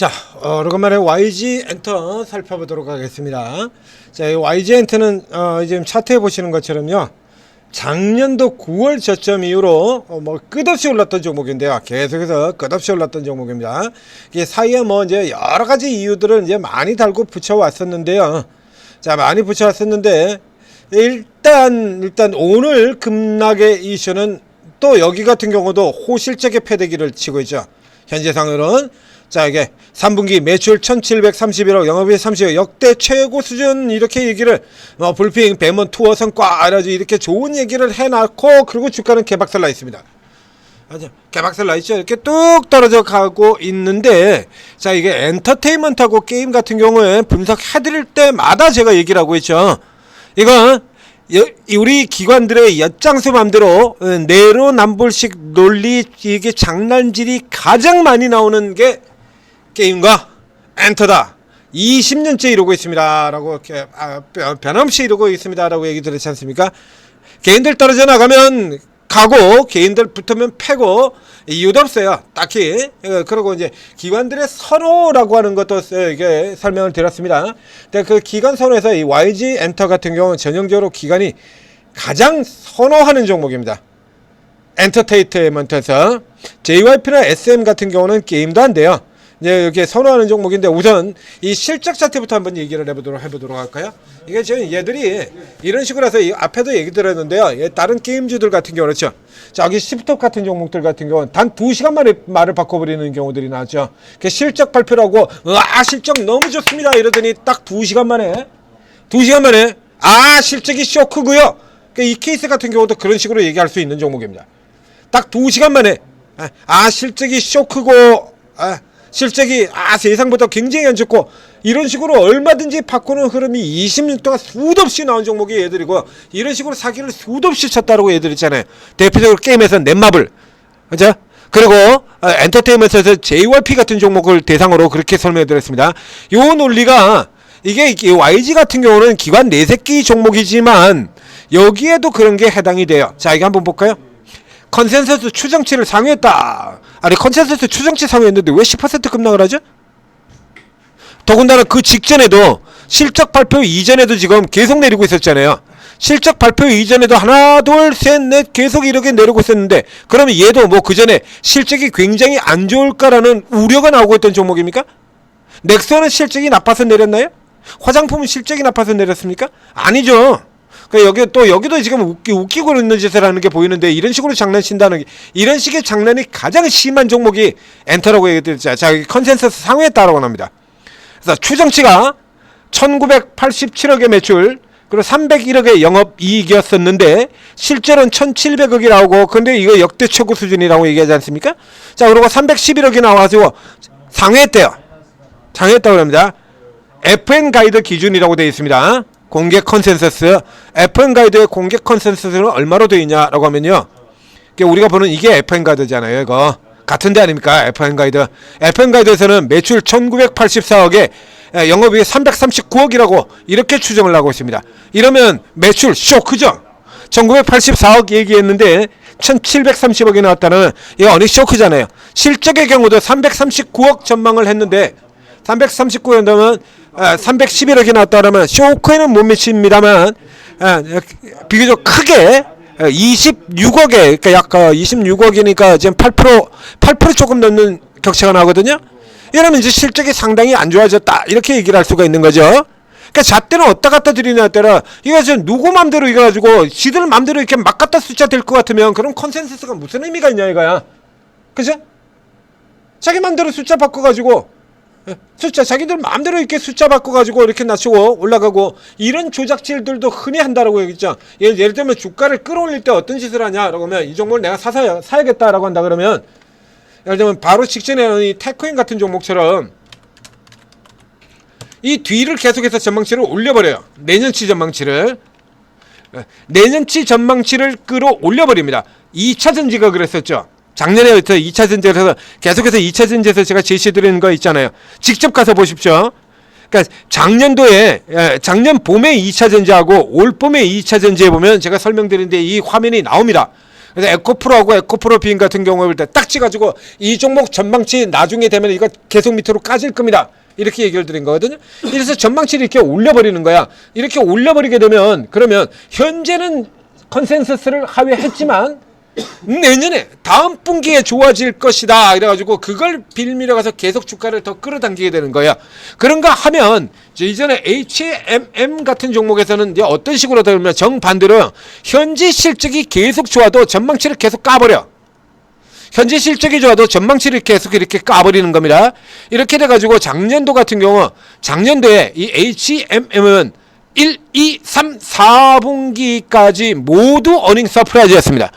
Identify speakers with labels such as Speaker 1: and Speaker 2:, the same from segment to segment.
Speaker 1: 자, 오랜만에 YG 엔터 살펴보도록 하겠습니다. 자, 이 YG 엔터는 지금 차트에 보시는 것처럼요, 작년도 9월 저점 이후로 끝없이 올랐던 종목인데요. 계속해서 끝없이 올랐던 종목입니다. 이게 사이에 이제 여러 가지 이유들을 이제 많이 달고 붙여왔었는데요. 자, 많이 붙여왔었는데 일단 오늘 급락의 이슈는 또 여기 같은 경우도 호실적의 패대기를 치고 있죠. 현재상으로는 자, 이게 3분기 매출 1731억, 영업이익 30억, 역대 최고 수준, 이렇게 얘기를 불핑, 배먼 투어 성과 이렇게 좋은 얘기를 해놨고, 그리고 주가는 개박살 나 있습니다. 맞아, 개박살 나 있죠. 이렇게 뚝 떨어져 가고 있는데, 자, 이게 엔터테인먼트하고 게임 같은 경우에 분석해드릴 때마다 제가 얘기를 하고 있죠. 이건 우리 기관들의 엿장수 맘대로 내로남불식 논리, 이게 장난질이 가장 많이 나오는 게 게임과 엔터다. 20년째 이러고 있습니다 라고 이렇게 변함없이 이러고 있습니다 라고 얘기 들었지 않습니까? 개인들 떨어져 나가면 가고, 개인들 붙으면 패고, 이유도 없어요 딱히. 그리고 이제 기관들의 선호라고 하는 것도 이게 설명을 드렸습니다. 근데 그 기관 선호에서 이 YG 엔터 같은 경우는 전형적으로 기관이 가장 선호하는 종목입니다. 엔터테인먼트에서. JYP나 SM 같은 경우는 게임도 안 돼요. 이제 이렇게 선호하는 종목인데, 우선 이 실적 차트부터 한번 얘기를 해보도록 할까요? 이게 지금 얘들이 이런 식으로 해서 이 앞에도 얘기 들었는데요. 다른 게임주들 같은 경우는 그렇죠. 자, 여기 시프톱 같은 종목들 같은 경우는 단 2시간 만에 말을 바꿔버리는 경우들이 나왔죠. 실적 발표라고 실적 너무 좋습니다 이러더니 딱 2시간 만에 실적이 쇼크고요. 이 케이스 같은 경우도 그런 식으로 얘기할 수 있는 종목입니다. 딱 2시간 만에 실적이 쇼크고, 실적이 세상보다 굉장히 안 좋고, 이런 식으로 얼마든지 바꾸는 흐름이 20년 동안 수도 없이 나온 종목이 얘들이고, 이런 식으로 사기를 수도 없이 쳤다라고 얘들 있잖아요. 대표적으로 게임에서 넷마블, 그죠? 그리고 엔터테인먼트에서 JYP 같은 종목을 대상으로 그렇게 설명드렸습니다. 요 논리가, 이게 YG 같은 경우는 기관 내새끼 종목이지만 여기에도 그런 게 해당이 돼요. 자, 이거 한번 볼까요? 컨센서스 추정치를 상회했다. 아니, 컨센서스 추정치 상회했는데 왜 10% 급락을 하죠? 더군다나 그 직전에도, 실적 발표 이전에도 지금 계속 내리고 있었잖아요. 실적 발표 이전에도 하나, 둘, 셋, 넷 계속 이렇게 내리고 있었는데, 그러면 얘도 그 전에 실적이 굉장히 안 좋을까라는 우려가 나오고 있던 종목입니까? 넥슨은 실적이 나빠서 내렸나요? 화장품은 실적이 나빠서 내렸습니까? 아니죠. 여기도 지금 웃기고 있는 짓을 하는 게 보이는데, 이런 식으로 장난친다는 게, 이런 식의 장난이 가장 심한 종목이 엔터라고 얘기했죠. 자, 여기 컨센서스 상회에 따라고 합니다. 그래서 추정치가 1987억의 매출, 그리고 301억의 영업이익이었었는데, 실제로는 1700억이 나오고, 근데 이거 역대 최고 수준이라고 얘기하지 않습니까? 자, 그리고 311억이 나와가지고 상회했대요. 상회했다고 합니다. FN 가이드 기준이라고 되어 있습니다. 공개 컨센서스. FN 가이드의 공개 컨센서스는 얼마로 되어 있냐라고 하면요, 우리가 보는 이게 FN 가이드잖아요. 이거 같은 데 아닙니까? FN 가이드. FN 가이드에서는 매출 1984억에 영업이익 339억이라고 이렇게 추정을 하고 있습니다. 이러면 매출 쇼크죠. 1984억 얘기했는데 1730억이 나왔다는, 이거 어느 쇼크잖아요. 실적의 경우도 339억 전망을 했는데 339억이라면 311억이 나왔다 그러면 쇼크에는 못 미칩니다만, 비교적 크게 26억에, 그러니까 약 26억이니까 지금 8% 조금 넘는 격차가 나거든요. 이러면 이제 실적이 상당히 안 좋아졌다, 이렇게 얘기를 할 수가 있는 거죠. 그러니까 잣대는 어디다 갖다 드리냐에 따라, 이거 지금 누구 맘대로 이겨가지고 지들 맘대로 이렇게 막 갖다 숫자 될 것 같으면 그럼 컨센서스가 무슨 의미가 있냐 이거야. 그죠? 자기 맘대로 숫자 바꿔가지고, 자기들 마음대로 이렇게 숫자 바꿔가지고 이렇게 낮추고 올라가고, 이런 조작질들도 흔히 한다라고 얘기했죠. 예를 들면 주가를 끌어올릴 때 어떤 짓을 하냐라고 하면, 이 종목을 내가 사야겠다라고 한다 그러면, 예를 들면 바로 직전에 이 테크인 같은 종목처럼 이 뒤를 계속해서 전망치를 올려버려요. 내년치 전망치를 끌어올려버립니다. 2차전지가 그랬었죠. 작년에부터 2차 전지에서 계속해서 2차 전지에서 제가 제시해드리는 거 있잖아요. 직접 가서 보십시오. 그러니까 작년 봄에 2차 전지하고 올 봄에 2차 전지에 보면 제가 설명드리는데 이 화면이 나옵니다. 그래서 에코프로하고 에코프로 빈 같은 경우에 볼 때 딱 찍어가지고 이 종목 전망치 나중에 되면 이거 계속 밑으로 까질 겁니다. 이렇게 얘기를 드린 거거든요. 이래서 전망치를 이렇게 올려버리는 거야. 이렇게 올려버리게 되면 그러면 현재는 컨센서스를 하회했지만 내년에 다음 분기에 좋아질 것이다. 이래가지고 그걸 빌미로 가서 계속 주가를 더 끌어당기게 되는 거야. 그런가 하면 이전에 HMM 같은 종목에서는 이제 어떤 식으로 되면 정반대로 현재 실적이 계속 좋아도 전망치를 계속 까버려. 현재 실적이 좋아도 전망치를 계속 이렇게 까버리는 겁니다. 이렇게 돼가지고 작년도 같은 경우 작년도에 이 HMM은 1, 2, 3, 4분기까지 모두 어닝 서프라이즈였습니다.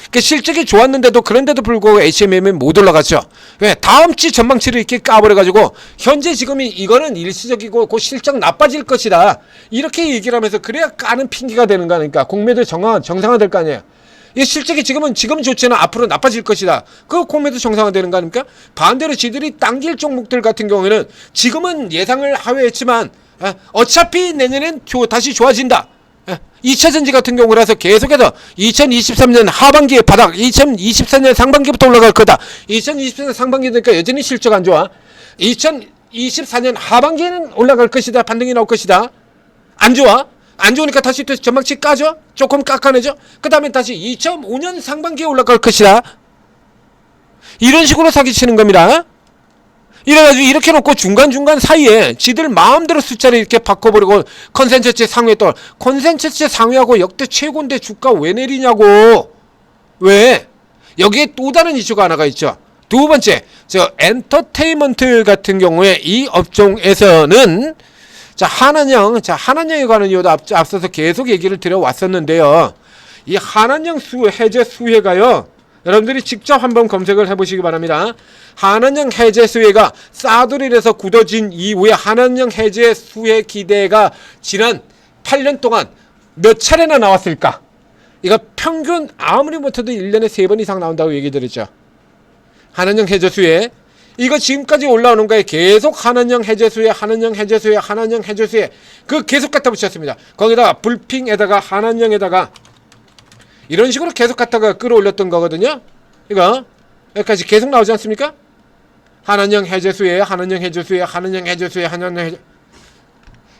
Speaker 1: 그러니까 실적이 좋았는데도 그런데도 불구하고 HMM이 못 올라갔죠. 왜? 다음 주 전망치를 이렇게 까버려가지고 현재 지금이 이거는 일시적이고 곧 실적 나빠질 것이다. 이렇게 얘기를 하면서 그래야 까는 핑계가 되는 거니까 공매도 정상화될 거 아니에요. 이 실적이 지금은 좋지만 앞으로 나빠질 것이다. 그 공매도 정상화되는 거 아닙니까? 반대로 지들이 당길 종목들 같은 경우에는 지금은 예상을 하회했지만 어차피 내년엔 다시 좋아진다. 2차전지 같은 경우라서 계속해서 2023년 하반기에 바닥, 2024년 상반기부터 올라갈 거다. 2024년 상반기 되니까 여전히 실적 안 좋아. 2024년 하반기에는 올라갈 것이다. 반등이 나올 것이다. 안 좋아. 안 좋으니까 다시 또 전망치 까죠. 조금 깎아내죠. 그 다음에 다시 2005년 상반기에 올라갈 것이다. 이런 식으로 사기치는 겁니다. 이래가지고 이렇게 놓고 중간중간 사이에 지들 마음대로 숫자를 이렇게 바꿔버리고 컨센서스 상위에 또 컨센서스 상위하고 역대 최고인데 주가 왜 내리냐고. 왜? 여기에 또 다른 이슈가 하나가 있죠. 두 번째, 엔터테인먼트 같은 경우에 이 업종에서는 한한영에 관한 이유도 앞서서 계속 얘기를 드려왔었는데요. 이 한한영 해제 수혜가요. 여러분들이 직접 한번 검색을 해보시기 바랍니다. 한한영 해제 수혜가 사드릴에서 굳어진 이후에 한한영 해제 수혜 기대가 지난 8년 동안 몇 차례나 나왔을까? 이거 평균 아무리 못해도 1년에 3번 이상 나온다고 얘기 드렸죠. 한한영 해제 수혜. 이거 지금까지 올라오는 거에 계속 한한영 해제 수혜, 한한영 해제 수혜, 한한영 해제 수혜. 그 계속 갖다 붙였습니다. 거기다가 불핑에다가 한한영에다가 이런 식으로 계속 갖다가 끌어올렸던 거거든요. 이거 여기까지 계속 나오지 않습니까? 한한영 해제수에 한한영 해제수에 한한영 해제수에 한한영 해제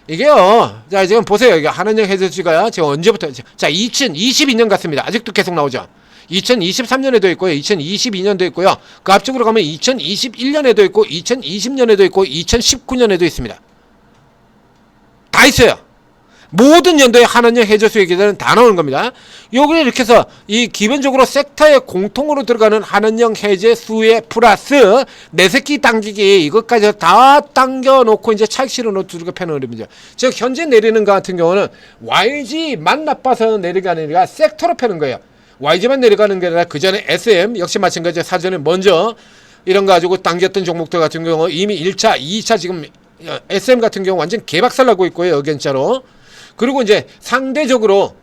Speaker 1: 이게요. 자 지금 보세요. 이게 한한영 해제수가 제가 언제부터 2022년 같습니다. 아직도 계속 나오죠. 2023년에도 있고요. 2022년도 있고요. 그 앞쪽으로 가면 2021년에도 있고 2020년에도 있고 2019년에도 있습니다. 다 있어요. 모든 연도에 한한영 해저수 얘기들은 다 나오는 겁니다. 여기를 이렇게 해서 이 기본적으로 섹터에 공통으로 들어가는 한한영 해제 수혜 플러스 내새끼 당기기 이것까지 다 당겨놓고 이제 차익 실어놓고 두들겨 패는 흐름이죠. 즉 현재 내리는 것 같은 경우는 YG만 나빠서 내리가 아니라 섹터로 패는 거예요. YG만 내려가는 게 아니라 그 전에 SM 역시 마찬가지로 사전에 먼저 이런 거 가지고 당겼던 종목들 같은 경우 이미 1차, 2차 지금 SM 같은 경우 완전 개박살 나고 있고요. 여견자로. 그리고 이제 상대적으로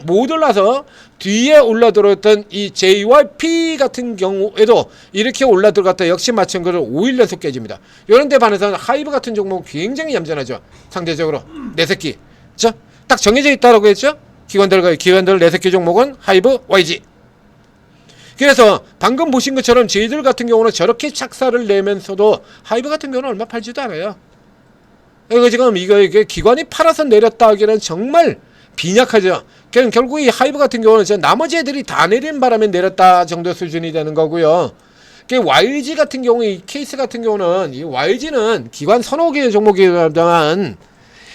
Speaker 1: 못 올라서 뒤에 올라들었던 이 JYP 같은 경우에도 이렇게 올라들어갔다 역시 마찬가지로 5일 연속 깨집니다. 이런 데 반해서는 하이브 같은 종목은 굉장히 얌전하죠. 상대적으로 네 새끼. 자, 딱 정해져 있다라고 했죠. 기관들 네 새끼 종목은 하이브, YG. 그래서 방금 보신 것처럼 저희들 같은 경우는 저렇게 착사를 내면서도 하이브 같은 경우는 얼마 팔지도 않아요. 이거 지금 이게 기관이 팔아서 내렸다 하기에는 정말 빈약하죠. 결국 이 하이브 같은 경우는 나머지 애들이 다 내린 바람에 내렸다 정도 수준이 되는 거고요. YG 같은 경우 이 케이스 같은 경우는 이 YG는 기관 서너 개의 종목이지만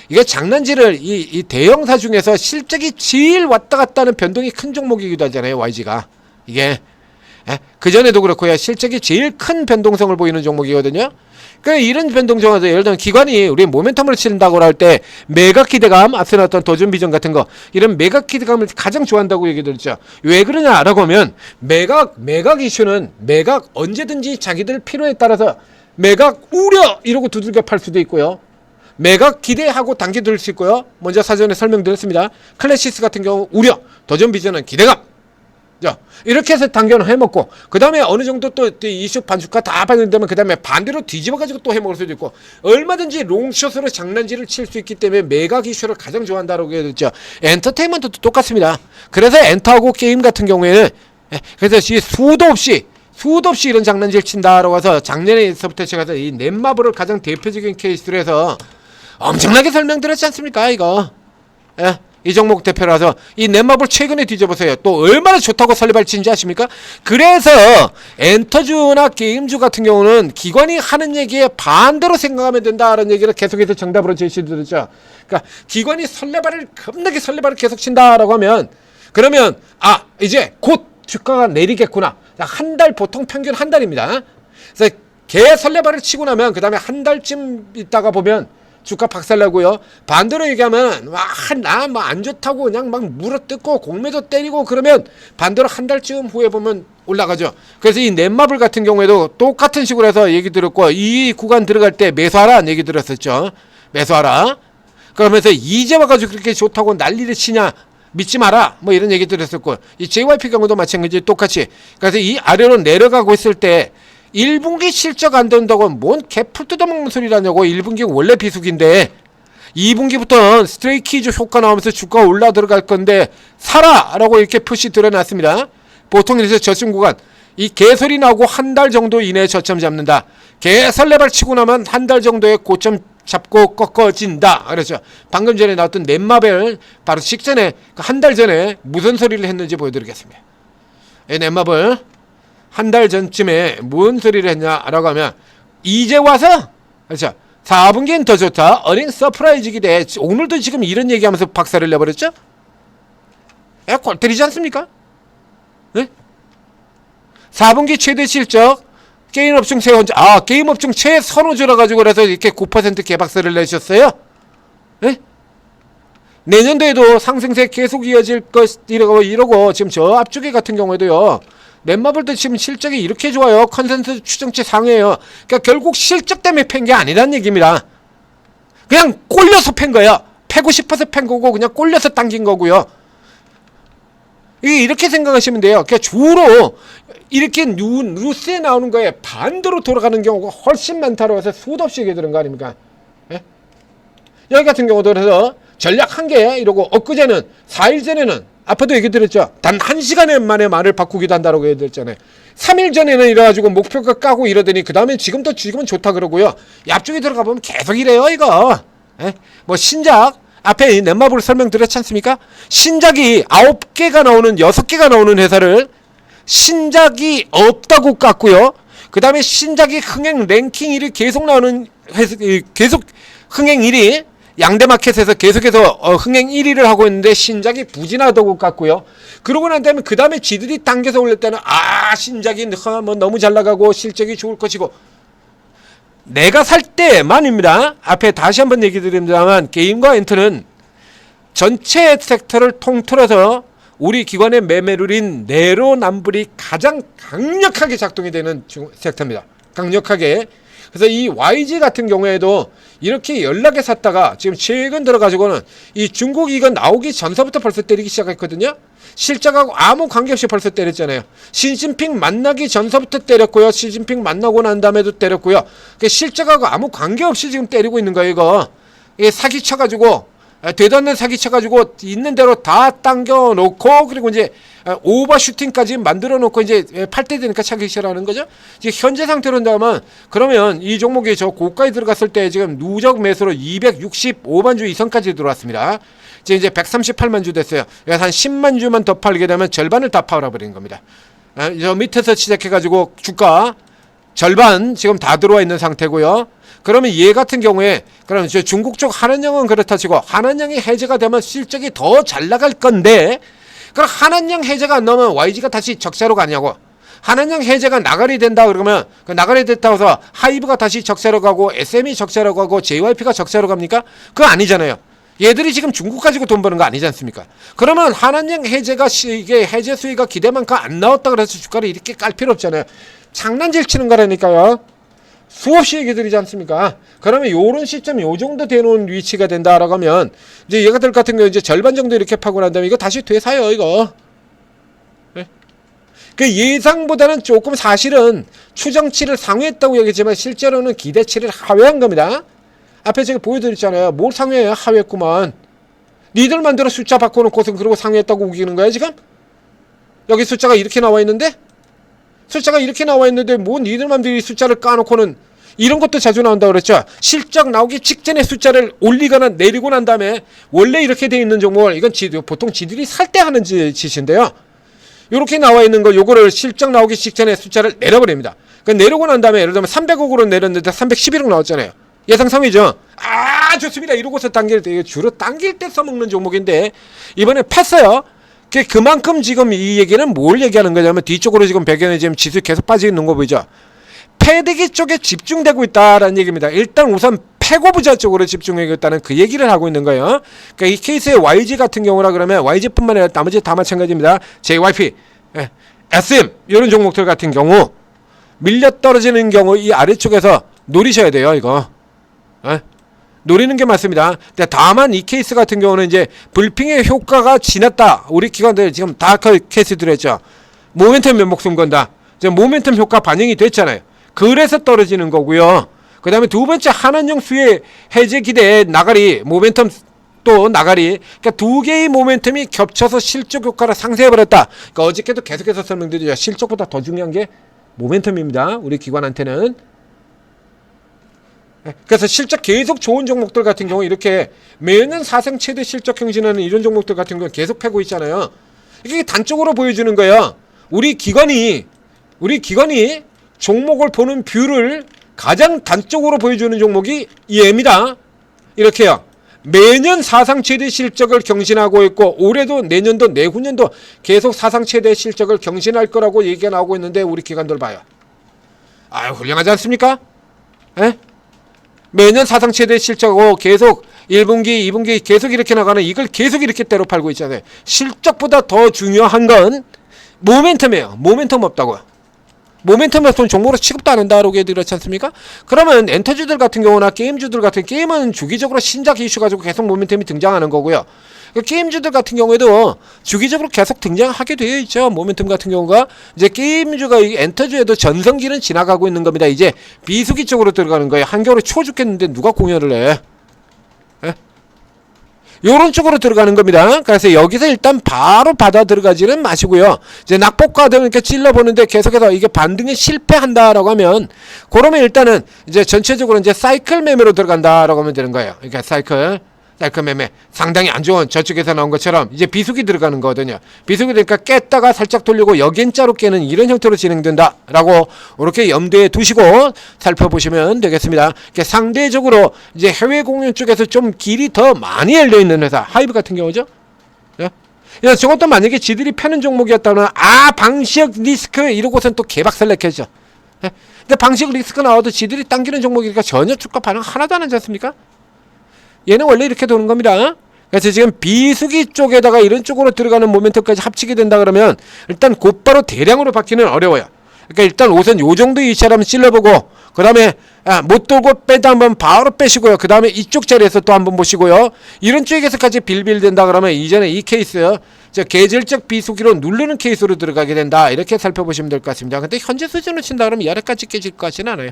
Speaker 1: 이게 장난질을 이 대형사 중에서 실적이 제일 왔다 갔다 하는 변동이 큰 종목이기도 하잖아요. YG가 이게 그전에도 그렇고요. 실적이 제일 큰 변동성을 보이는 종목이거든요. 이런 변동성에서 예를 들면 기관이 우리 모멘텀을 친다고 할 때 매각 기대감, 앞서 나왔던 도전 비전 같은 거 이런 매각 기대감을 가장 좋아한다고 얘기 드렸죠. 왜 그러냐라고 하면 매각 이슈는 매각 언제든지 자기들 필요에 따라서 매각 우려 이러고 두들겨 팔 수도 있고요. 매각 기대하고 당겨들 수 있고요. 먼저 사전에 설명드렸습니다. 클래시스 같은 경우 우려, 도전 비전은 기대감. 자, 이렇게 해서 단계는 해먹고 그 다음에 어느 정도 또 이슈 반주가 다 반영되면 그 다음에 반대로 뒤집어가지고 또 해먹을 수도 있고 얼마든지 롱숏으로 장난질을 칠 수 있기 때문에 매각 이슈를 가장 좋아한다라고 해야 되죠. 엔터테인먼트도 똑같습니다. 그래서 엔터하고 게임 같은 경우에는 그래서 이 수도 없이 이런 장난질 친다라고 해서 작년에서부터 제가 이 넷마블을 가장 대표적인 케이스로 해서 엄청나게 설명드렸지 않습니까 이거. 예? 이 종목 대표라서 이 넷마블 최근에 뒤져보세요. 또 얼마나 좋다고 설레발치는지 아십니까? 그래서 엔터주나 게임주 같은 경우는 기관이 하는 얘기에 반대로 생각하면 된다라는 얘기를 계속해서 정답으로 제시드렸죠. 그러니까 기관이 겁나게 설레발을 계속 친다라고 하면 그러면 이제 곧 주가가 내리겠구나. 한 달 보통 평균 한 달입니다. 그래서 개 설레발을 치고 나면 그 다음에 한 달쯤 있다가 보면 주가 박살나고요. 반대로 얘기하면 안 좋다고 그냥 막 물어뜯고 공매도 때리고 그러면 반대로 한 달쯤 후에 보면 올라가죠. 그래서 이 넷마블 같은 경우에도 똑같은 식으로 해서 얘기 들었고 이 구간 들어갈 때 매수하라는 얘기 들었었죠. 매수하라. 그러면서 이제 와가지고 그렇게 좋다고 난리를 치냐 믿지 마라 뭐 이런 얘기 들었었고 이 JYP 경우도 마찬가지 똑같이 그래서 이 아래로 내려가고 있을 때 1분기 실적 안 된다고 뭔 개풀 뜯어먹는 소리라냐고. 1분기 원래 비수기인데 2분기부터 스트레이키즈 효과 나오면서 주가가 올라 들어갈 건데 사라 라고 이렇게 표시 드러났습니다. 보통 이래서 저점 구간 이 개소리 나오고 한 달 정도 이내에 저점 잡는다. 개설레발 치고 나면 한 달 정도의 고점 잡고 꺾어진다. 그렇죠. 방금 전에 나왔던 넷마벨 바로 직전에 한 달 전에 무슨 소리를 했는지 보여드리겠습니다. 넷마벨 한 달 전쯤에 뭔 소리를 했냐라고 하면 이제 와서 그렇죠. 4분기엔 더 좋다. 어닝 서프라이즈기 대 오늘도 지금 이런 얘기하면서 박살을 내버렸죠. 골 때리지 않습니까? 네? 4분기 최대 실적 게임 업종 게임 업종 최선호주라 가지고 그래서 이렇게 9% 개박살을 내셨어요. 네? 내년도에도 상승세 계속 이어질 것 이러고 지금 저 앞쪽에 같은 경우에도요. 넷마블도 지금 실적이 이렇게 좋아요. 컨센서스 추정치 상해요. 그러니까 결국 실적 때문에 팬 게 아니란 얘기입니다. 그냥 꼴려서 팬 거야. 패고 싶어서 팬 거고 그냥 꼴려서 당긴 거고요. 이렇게 생각하시면 돼요. 그러니까 주로 이렇게 뉴스에 나오는 거에 반대로 돌아가는 경우가 훨씬 많다고 해서 수도 없이 얘기 들은 거 아닙니까? 예? 여기 같은 경우도 그래서 전략 한 개 이러고 엊그제는 4일 전에는 아파도 얘기 드렸죠. 단 1시간 만에 말을 바꾸기도 한다고 얘기 드렸잖아요. 3일 전에는 이래가지고 목표가 까고 이러더니 그 다음에 지금은 좋다 그러고요. 앞쪽에 들어가 보면 계속 이래요 이거. 에? 뭐 신작 앞에 넷마블 설명드렸지 않습니까? 신작이 9개가 나오는 6개가 나오는 회사를 신작이 없다고 깠고요. 그 다음에 신작이 흥행 랭킹 1위 계속 나오는 회사, 계속 흥행 1위 양대마켓에서 계속해서 흥행 1위를 하고 있는데 신작이 부진하다고 깠고요. 그러고 난 다음에 그 다음에 지들이 당겨서 올릴 때는 신작이 뭐 너무 잘 나가고 실적이 좋을 것이고 내가 살 때만입니다. 앞에 다시 한번 얘기 드립니다만 게임과 엔터는 전체 섹터를 통틀어서 우리 기관의 매매룰인 내로남불이 가장 강력하게 작동이 되는 섹터입니다. 강력하게. 그래서 이 YG 같은 경우에도 이렇게 연락에 샀다가 지금 최근 들어가지고는 이 중국 이건 나오기 전서부터 벌써 때리기 시작했거든요. 실적하고 아무 관계없이 벌써 때렸잖아요. 시진핑 만나기 전서부터 때렸고요. 시진핑 만나고 난 다음에도 때렸고요. 실적하고 아무 관계없이 지금 때리고 있는 거예요. 이게 사기 쳐가지고 되도 않는 사기 쳐가지고 있는 대로 다 당겨놓고 그리고 이제 오버슈팅까지 만들어놓고 이제 팔 때 되니까 차기 시작하는 거죠. 이제 현재 상태로 한다면 그러면 이 종목이 저 고가에 들어갔을 때 지금 누적 매수로 265만 주 이상까지 들어왔습니다. 이제 138만 주 됐어요. 그래서 한 10만 주만 더 팔게 되면 절반을 다 팔아버리는 겁니다. 저 밑에서 시작해가지고 주가 절반 지금 다 들어와 있는 상태고요. 그러면 얘 같은 경우에 그럼 저 중국 쪽 한한영은 그렇다 치고 한한영이 해제가 되면 실적이 더 잘 나갈 건데 그럼 한한영 해제가 안 나오면 YG가 다시 적자로 가냐고. 한한영 해제가 나가리 된다 그러면 그 나가리 됐다고 해서 하이브가 다시 적자로 가고 SM이 적자로 가고 JYP가 적자로 갑니까? 그거 아니잖아요. 얘들이 지금 중국 가지고 돈 버는 거 아니지 않습니까? 그러면 한한영 해제가 이게 해제 수위가 기대만큼 안 나왔다 그래서 주가를 이렇게 깔 필요 없잖아요. 장난질 치는 거라니까요. 수없이 얘기 드리지 않습니까? 그러면 요런 시점 요 정도 되는 위치가 된다라고 하면 이제 얘가들 같은 경우 이제 절반 정도 이렇게 파고 난 다음에 이거 다시 되사요 이거. 네? 그 예상보다는 조금 사실은 추정치를 상회했다고 얘기했지만 실제로는 기대치를 하회한 겁니다. 앞에 제가 보여드렸잖아요. 뭘 상회해요? 하회했구만. 니들 만들어 숫자 바꿔놓고서 그러고 상회했다고 우기는 거야 지금? 여기 숫자가 이렇게 나와 있는데? 숫자가 이렇게 나와 있는데 뭐 니들 맘들이 숫자를 까놓고는 이런 것도 자주 나온다 그랬죠. 실적 나오기 직전에 숫자를 올리거나 내리고 난 다음에 원래 이렇게 돼 있는 종목을 이건 보통 지들이 살 때 하는 짓인데요. 이렇게 나와 있는 거 요거를 실적 나오기 직전에 숫자를 내려버립니다. 내려고 난 다음에 예를 들면 300억으로 내렸는데 311억 나왔잖아요. 예상 상위죠. 아 좋습니다. 이러고서 당길 때 주로 당길 때 써먹는 종목인데 이번에 팼어요. 그만큼 지금 이 얘기는 뭘 얘기하는 거냐면 뒤쪽으로 지금 배경에 지금 지수 계속 빠져 있는 거 보이죠. 패대기 쪽에 집중되고 있다라는 얘기입니다. 일단 우선 패고부자 쪽으로 집중하고 있다는 그 얘기를 하고 있는 거예요. 그러니까 이 케이스의 YG 같은 경우라 그러면 YG뿐만 아니라 나머지 다 마찬가지입니다. JYP, SM 이런 종목들 같은 경우 밀려 떨어지는 경우 이 아래쪽에서 노리셔야 돼요. 이거 노리는 게 맞습니다. 근데 다만 이 케이스 같은 경우는 이제 불핑의 효과가 지났다. 우리 기관들 지금 다 케이스들 했죠. 모멘텀 면목숨 건다. 이제 모멘텀 효과 반영이 됐잖아요. 그래서 떨어지는 거고요. 그 다음에 두 번째 한한령 수혜 해제 기대의 나가리 모멘텀 또 나가리, 그러니까 두 개의 모멘텀이 겹쳐서 실적 효과를 상쇄해버렸다. 그러니까 어저께도 계속해서 설명드리죠. 실적보다 더 중요한 게 모멘텀입니다. 우리 기관한테는. 그래서 실적 계속 좋은 종목들 같은 경우 이렇게 매년 사상 최대 실적 경신하는 이런 종목들 같은 경우 계속 패고 있잖아요. 이게 단적으로 보여주는 거예요. 우리 기관이 종목을 보는 뷰를 가장 단적으로 보여주는 종목이 얘입니다. 이렇게요. 매년 사상 최대 실적을 경신하고 있고 올해도 내년도 내후년도 계속 사상 최대 실적을 경신할 거라고 얘기가 나오고 있는데 우리 기관들 봐요. 아유 훌륭하지 않습니까? 에? 매년 사상 최대 실적하고 계속 1분기, 2분기 계속 이렇게 나가는 이걸 계속 이렇게 때로 팔고 있잖아요. 실적보다 더 중요한 건 모멘텀이에요. 모멘텀 없다고요. 모멘텀이 없으면 종목으로 취급도 안 한다라고 얘기 그렇지 않습니까? 그러면 엔터주들 같은 경우나 게임주들 같은 게임은 주기적으로 신작 이슈 가지고 계속 모멘텀이 등장하는 거고요. 게임주들 같은 경우에도 주기적으로 계속 등장하게 되어 있죠. 모멘텀 같은 경우가 이제 게임주가 엔터주에도 전성기는 지나가고 있는 겁니다. 이제 비수기 쪽으로 들어가는 거예요. 한겨울에 추워 죽겠는데 누가 공연을 해? 요런 쪽으로 들어가는 겁니다. 그래서 여기서 일단 바로 받아 들어가지는 마시고요. 이제 낙폭과등 이렇게 찔러보는데 계속해서 이게 반등에 실패한다라고 하면 그러면 일단은 이제 전체적으로 이제 사이클 매매로 들어간다라고 하면 되는 거예요. 그러니까 사이클 매매 상당히 안 좋은 저쪽에서 나온 것처럼 이제 비수기 들어가는 거거든요. 비수기 되니까 깼다가 살짝 돌리고 역엔자로 깨는 이런 형태로 진행된다라고 이렇게 염두에 두시고 살펴보시면 되겠습니다. 상대적으로 이제 해외 공연 쪽에서 좀 길이 더 많이 열려 있는 회사 하이브 같은 경우죠. 야, 저것도 만약에 지들이 패는 종목이었다면 방시혁 리스크 이러고선 또 개박살냈겠죠. 근데 방시혁 리스크 나와도 지들이 당기는 종목이니까 전혀 주가 반응 하나도 안 하지 않습니까? 얘는 원래 이렇게 도는 겁니다. 그래서 지금 비수기 쪽에다가 이런 쪽으로 들어가는 모멘텀까지 합치게 된다 그러면 일단 곧바로 대량으로 받기는 어려워요. 그러니까 일단 우선 요 정도 위치라면 찔러보고 그 다음에 못 돌고 빼다 한번 바로 빼시고요. 그 다음에 이쪽 자리에서 또 한번 보시고요. 이런 쪽에서까지 빌빌된다 그러면 이전에 이 케이스 계절적 비수기로 누르는 케이스로 들어가게 된다. 이렇게 살펴보시면 될 것 같습니다. 근데 현재 수준으로 친다 그러면 이 아래까지 깨질 것 같지는 않아요.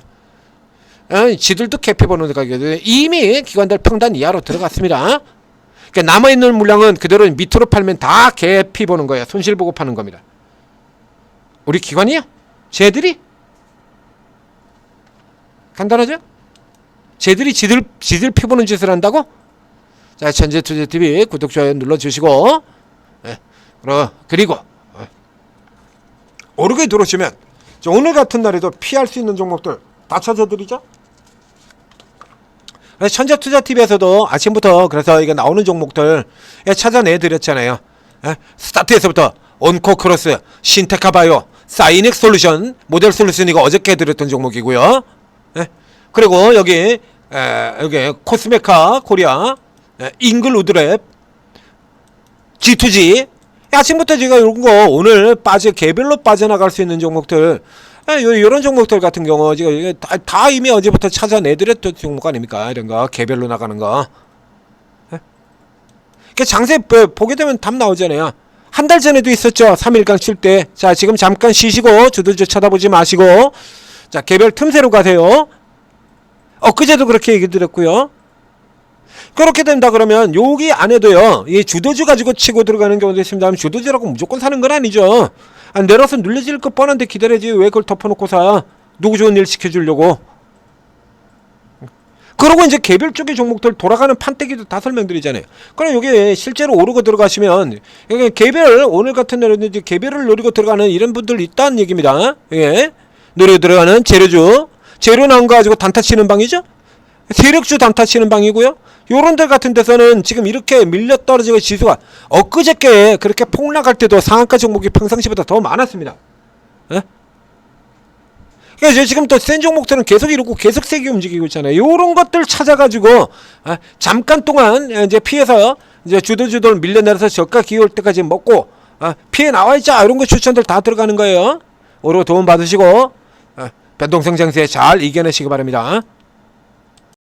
Speaker 1: 지들도 캐피 보는 가격이 이미 기관들 평단 이하로 들어갔습니다. 그러니까 남아있는 물량은 그대로 밑으로 팔면 다 캐피 보는 거예요. 손실 보고 파는 겁니다. 우리 기관이요? 쟤들이? 간단하죠? 쟤들이 지들 피 보는 짓을 한다고? 자, 천재투자TV 구독, 좋아요 눌러주시고 그리고 오르게 들어오시면 오늘 같은 날에도 피할 수 있는 종목들 다 찾아드리죠? 천재투자TV에서도 아침부터 그래서 이게 나오는 종목들 찾아내드렸잖아요. 스타트에서부터 온코크로스, 신테카바이오, 사이닉 솔루션, 모델 솔루션 이거 어저께 해드렸던 종목이고요. 그리고 여기 코스메카 코리아, 잉글우드랩, G2G 아침부터 제가 이런 거 오늘 개별로 빠져나갈 수 있는 종목들 요런 종목들 같은 경우 지금 다 이미 어제부터 찾아내드렸던 종목 아닙니까? 이런 거 개별로 나가는 거. 장세 보게 되면 답 나오잖아요. 한 달 전에도 있었죠. 3일강 칠 때. 자, 지금 잠깐 쉬시고 주도주 쳐다보지 마시고 자, 개별 틈새로 가세요. 엊그제도 그렇게 얘기 드렸고요. 그렇게 된다 그러면 여기 안에도요, 이 주도주 가지고 치고 들어가는 경우도 있습니다. 주도주라고 무조건 사는 건 아니죠. 내려서 눌려질 거 뻔한데 기다려야지 왜 그걸 덮어놓고 사. 누구 좋은 일 시켜주려고. 그러고 이제 개별 쪽의 종목들 돌아가는 판때기도 다 설명드리잖아요. 그럼 여기 실제로 오르고 들어가시면 여기 개별, 오늘 같은 날에는 이제 개별을 노리고 들어가는 이런 분들 있다는 얘기입니다. 예. 노리고 들어가는 재료주, 재료 나온 거 가지고 단타 치는 방이죠. 세력주 단타 치는 방이고요. 요런 데 같은 데서는 지금 이렇게 밀려 떨어지고 지수가 엊그저께 그렇게 폭락할 때도 상한가 종목이 평상시보다 더 많았습니다. 예? 그러니까 지금 또 센 종목들은 계속 이러고 계속 세게 움직이고 있잖아요. 요런 것들 찾아가지고 잠깐 동안 이제 피해서 이제 주도주들 밀려내려서 저가 기울 때까지 먹고 피해 나와있자 이런 거 추천들 다 들어가는 거예요. 오히려 도움 받으시고 변동성 장세 잘 이겨내시기 바랍니다.